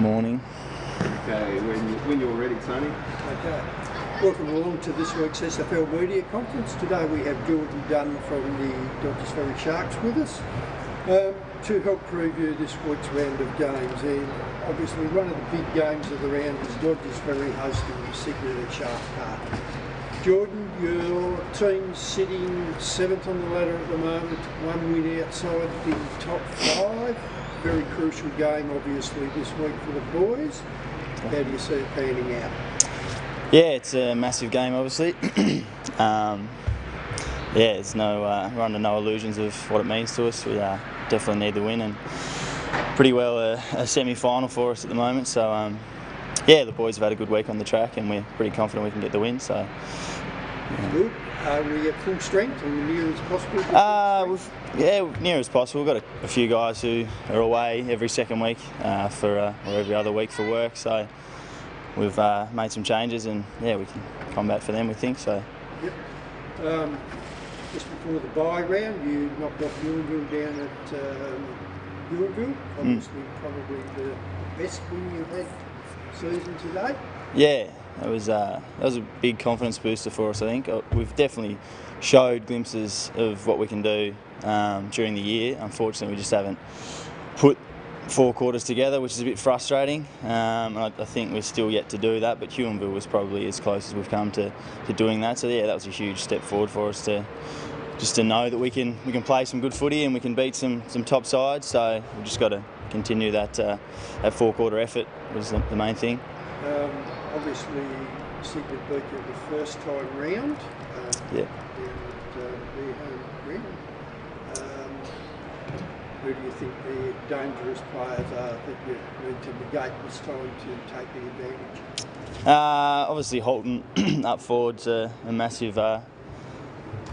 Morning. Okay, when you're ready, Tony. Okay. Welcome along to this week's SFL Media Conference. Today we have Jordan Dunn from the Dodges Ferry Sharks with us to help preview this week's round of games. And obviously one of the big games of the round is Dodges Ferry hosting the Cygnet at Shark Park. Jordan, your team's sitting 7th on the ladder at the moment, one win outside the top 5. Very crucial game, obviously, this week for the boys. How do you see it panning out? Yeah, it's a massive game, obviously. It's we're under no illusions of what it means to us. We definitely need the win, and pretty well a semi-final for us at the moment. So, the boys have had a good week on the track, and we're pretty confident we can get the win. So, Good. Are we at full strength or near as possible? Near as possible. We've got a few guys who are away every second week or every other week for work. So we've made some changes, and we can combat for them, we think. So. Yep. Just before the bye round, you knocked off Newville down at Newville. Obviously, probably the best win you've had season to date. Yeah, that was a big confidence booster for us, I think. We've definitely showed glimpses of what we can do during the year. Unfortunately, we just haven't put 4 quarters together, which is a bit frustrating. And I think we're still yet to do that, but Newville was probably as close as we've come to doing that. So that was a huge step forward for us to know that we can play some good footy and we can beat some top sides. So we've just got to continue that 4-quarter effort was the main thing. Obviously, Cygnet beat you the first time round. Down at their home ground. Who do you think the dangerous players are that you need to negate this time to take the advantage? Obviously, Holton up forward's a massive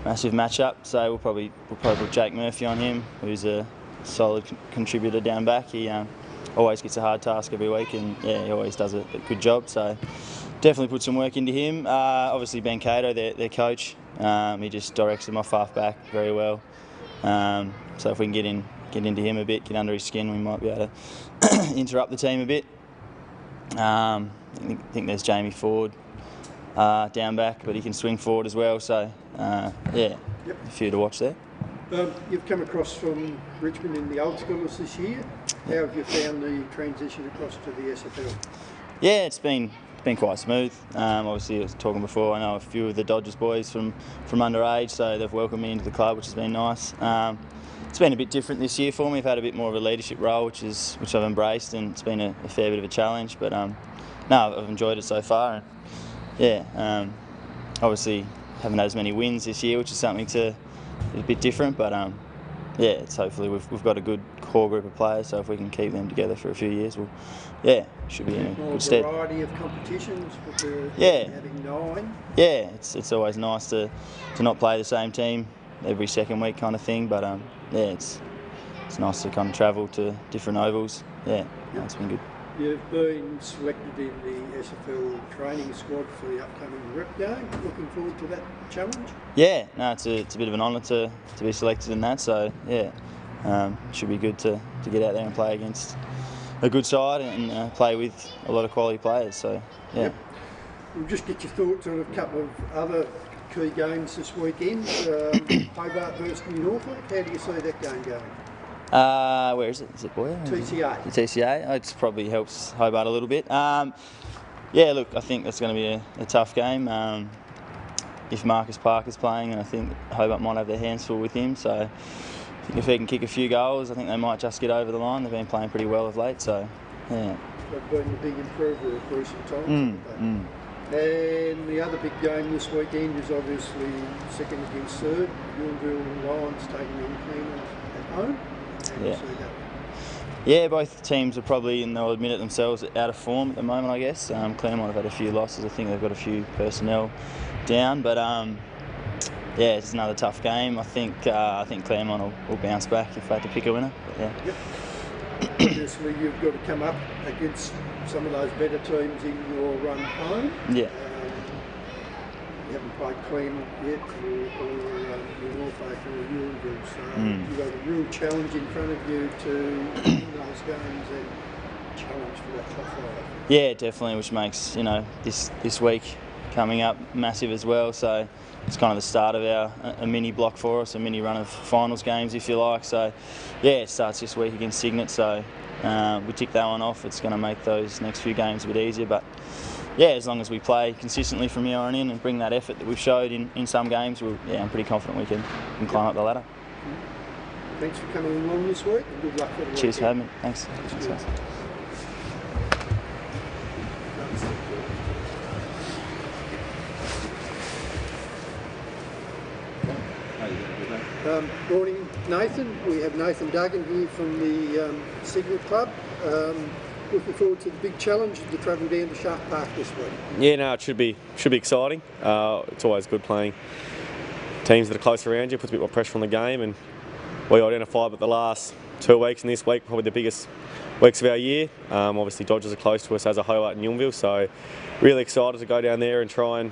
matchup. So we'll probably put Jake Murphy on him, who's a solid contributor down back. He always gets a hard task every week, and he always does a good job. So definitely put some work into him. Obviously Ben Cato, their coach, he just directs them off half back very well. So if we can get into him a bit, get under his skin, we might be able to interrupt the team a bit. I think there's Jamie Ford down back, but he can swing forward as well. So a few to watch there. You've come across from Richmond in the old schoolers this year. How have you found the transition across to the SFL? Yeah, it's been quite smooth. Obviously, I was talking before, I know a few of the Dodgers boys from underage, so they've welcomed me into the club, which has been nice. It's been a bit different this year for me. I've had a bit more of a leadership role, which I've embraced, and it's been a fair bit of a challenge. But I've enjoyed it so far. And, obviously, haven't had as many wins this year, which is something a bit different, but it's hopefully we've got a good core group of players, so if we can keep them together for a few years, should be in a good stead. Variety of competitions, having 9. Yeah, it's always nice to not play the same team every second week kind of thing, but it's nice to kind of travel to different ovals. It's been good. You've been selected in the SFL training squad for the upcoming rep game. Looking forward to that challenge? Yeah, it's a bit of an honour to be selected in that. So it should be good to get out there and play against a good side and play with a lot of quality players. So Yep. We'll just get your thoughts on a couple of other key games this weekend. Hobart versus New Norfolk. How do you see that game going? Where is it? Is it Boyer? TCA. The TCA. It probably helps Hobart a little bit. Look, I think that's going to be a tough game. If Marcus Parker's playing, and I think Hobart might have their hands full with him. So I think if he can kick a few goals, I think they might just get over the line. They've been playing pretty well of late. So They've been a big improver of recent times. And the other big game this weekend is obviously second against third. Newville Lions taking on Cleveland at home. Both teams are probably, and they'll admit it themselves, out of form at the moment, I guess. Claremont have had a few losses. I think they've got a few personnel down, but it's another tough game. I think Claremont will bounce back if they had to pick a winner. But, Obviously, you've got to come up against some of those better teams in your run home. Yeah. You haven't played Claremont yet, or Norfolk or Newville, so you've got a real challenge in front of you to win those games and challenge for that top 5. Yeah, definitely, which makes this week coming up massive as well. So it's kind of the start of a mini block for us, a mini run of finals games, if you like. So yeah, it starts this week against Cygnet. So we tick that one off. It's going to make those next few games a bit easier. But yeah, as long as we play consistently from here on in and bring that effort that we've showed in some games, I'm pretty confident we can climb up the ladder. Thanks for coming along this week, and good luck for the weekend. Cheers for having me. Thanks. Thanks, guys. Morning, Nathan. We have Nathan Duggan here from the Cygnet Club. Looking forward to the big challenge to travel down to Shark Park this week. Yeah, no, it should be exciting. It's always good playing teams that are close around you. Puts a bit more pressure on the game, and we identified that the last 2 weeks and this week probably the biggest weeks of our year. Obviously, Dodgers are close to us, as are Hobart and Yulmville, so really excited to go down there and try and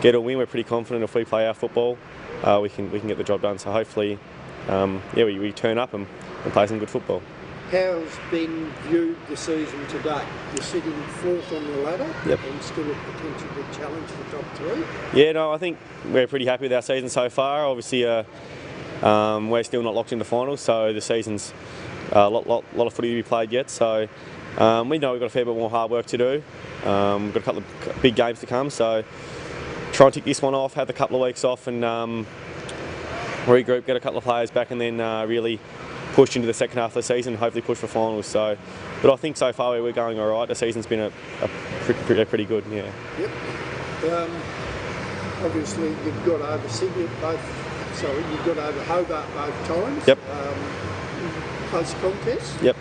get a win. We're pretty confident if we play our football, we can get the job done. So hopefully, we turn up and play some good football. How's been viewed the season to date? You're sitting 4th on the ladder, Yep. and still a potential good challenge for top 3. Yeah, no, I think we're pretty happy with our season so far. Obviously, we're still not locked in the finals, so the season's a lot of footy to be played yet. So we know we've got a fair bit more hard work to do. We've got a couple of big games to come, so try and tick this one off, have a couple of weeks off, and regroup, get a couple of players back, and then really push into the second half of the season, hopefully push for finals. So, but I think so far we're going all right. The season's been pretty good, yeah. Yep. Obviously, you've got over Cygnet you've got over Hobart both times. Yep. Close contest. Yep.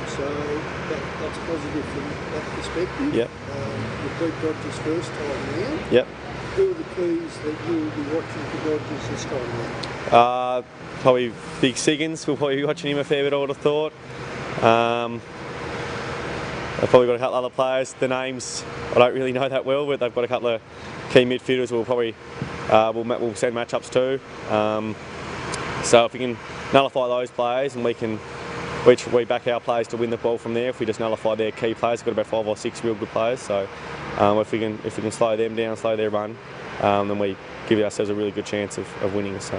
So that's positive from that perspective. Yep. You beat Dodgers first time now. Yep. Who are the keys that you'll be watching for Dodgers this time round? Probably Big Siggins. We'll probably be watching him a fair bit, I would have thought. They've probably got a couple of other players. The names I don't really know that well, but they've got a couple of key midfielders we'll probably we'll send matchups to. So if we can nullify those players and we back our players to win the ball from there. If we just nullify their key players, we've got about 5 or 6 real good players. So if we can slow them down, slow their run, then we give ourselves a really good chance of winning. So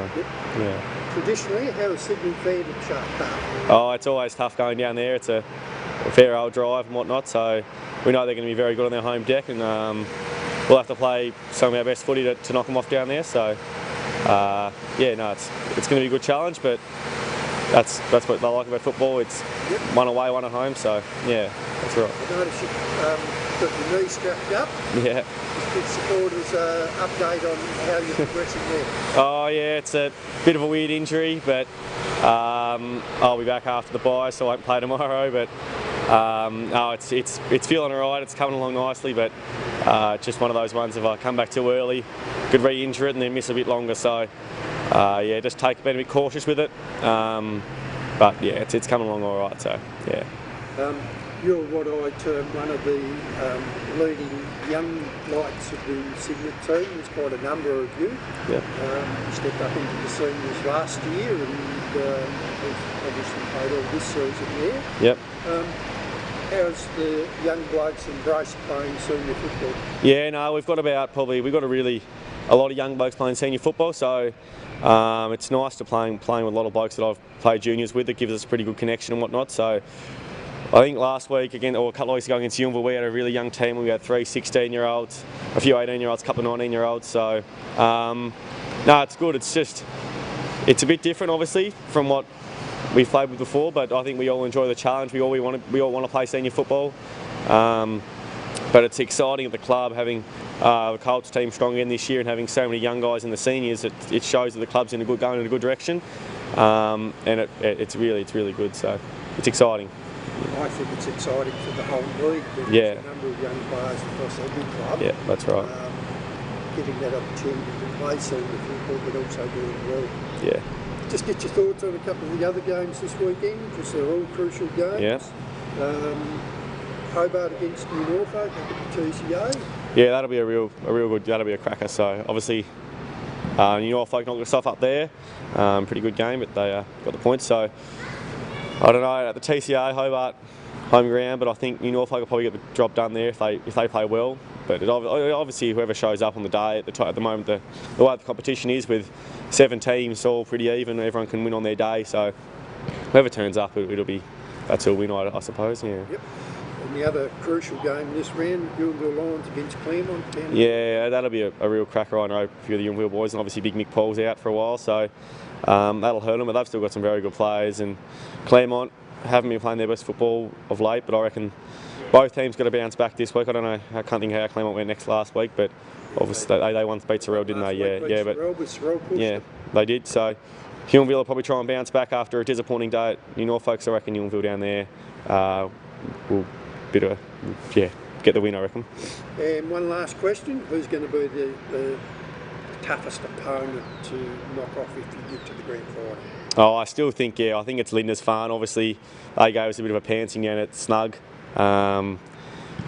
yeah. Traditionally, how has Sydney fared at Shark Park? Oh, it's always tough going down there. It's a fair old drive and whatnot. So we know they're going to be very good on their home deck, and we'll have to play some of our best footy to knock them off down there. So it's going to be a good challenge, but that's what I like about football. It's one away, one at home. So yeah, that's right. I noticed you've got your knee strapped up. Yeah. Give supporters an update on how you're progressing there. Oh yeah, it's a bit of a weird injury, but I'll be back after the bye, so I won't play tomorrow. But it's feeling alright. It's coming along nicely, but just one of those ones. If I come back too early, could re-injure it and then miss a bit longer. So just being a bit cautious with it. But yeah, it's coming along alright. So yeah. You're what I term one of the leading young lights of the Cygnet team. There's quite a number of you. Yep. You stepped up into the seniors last year and have obviously played all this season there. Yep. How's the young blokes embraced playing senior football? Yeah, no, we've got a lot of young blokes playing senior football, so it's nice to playing with a lot of blokes that I've played juniors with. It gives us a pretty good connection and whatnot. So I think last week, a couple of weeks ago against Yulmville, we had a really young team. We had 3 16-year-olds, a few 18-year-olds, a couple of 19-year-olds. So no, it's good. It's a bit different, obviously, from what we've played with before, but I think we all enjoy the challenge. We all want to play senior football. But it's exciting at the club having the Colts team strong again this year and having so many young guys in the seniors. It shows that the club's going in a good direction, and it's really good. So it's exciting. I think it's exciting for the whole league. There's a number of young players across every club. Yeah, that's right. Getting that opportunity to play senior football, but also doing well. Yeah. Just get your thoughts on a couple of the other games this weekend, because they're all crucial games. Yeah. Hobart against New Norfolk up at the TCA. Yeah, that'll be a real good. That'll be a cracker. So obviously, New Norfolk knocked us off up there. Pretty good game, but they got the points. So I don't know, at the TCA, Hobart, home ground, but I think New Norfolk will probably get the job done there if they play well. But obviously, whoever shows up on the day at the moment, the way the competition is with 7 teams, all pretty even. Everyone can win on their day, so whoever turns up, that's a win, I suppose. Yeah. Yep. And the other crucial game this round, Ewingville Lions against Claremont. Yeah, that'll be a real cracker. I know a few of the Ewingville boys, and obviously Big Mick Paul's out for a while, so that'll hurt them. But they've still got some very good players, and Claremont haven't been playing their best football of late, but I reckon both teams got to bounce back this week. I don't know, I can't think how Claremont went last week, but obviously they once beat Sorrel, didn't they? Yeah, they did. So Ewingville will probably try and bounce back after a disappointing day at New Norfolk. So I reckon Ewingville down there will get the win, I reckon. And one last question: who's going to be the toughest opponent to knock off if you get to the grand final? Oh, I still think, I think it's Lindner's Farn. Obviously, they gave us a bit of a pantsing down at Snug.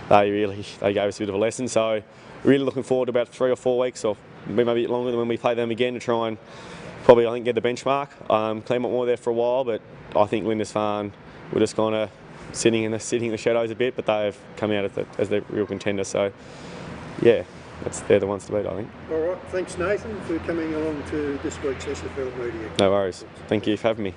They gave us a bit of a lesson. So, really looking forward to about 3 or 4 weeks, or maybe a bit longer than when we play them again, to try and probably, I think, get the benchmark. Claremont were there for a while, but I think Lindner's Farn were just kind of sitting in the shadows a bit, but they've come out as the real contender. So, yeah. They're the ones to beat, I think. All right, thanks Nathan for coming along to this week's SFL Media. No worries. Thank you for having me.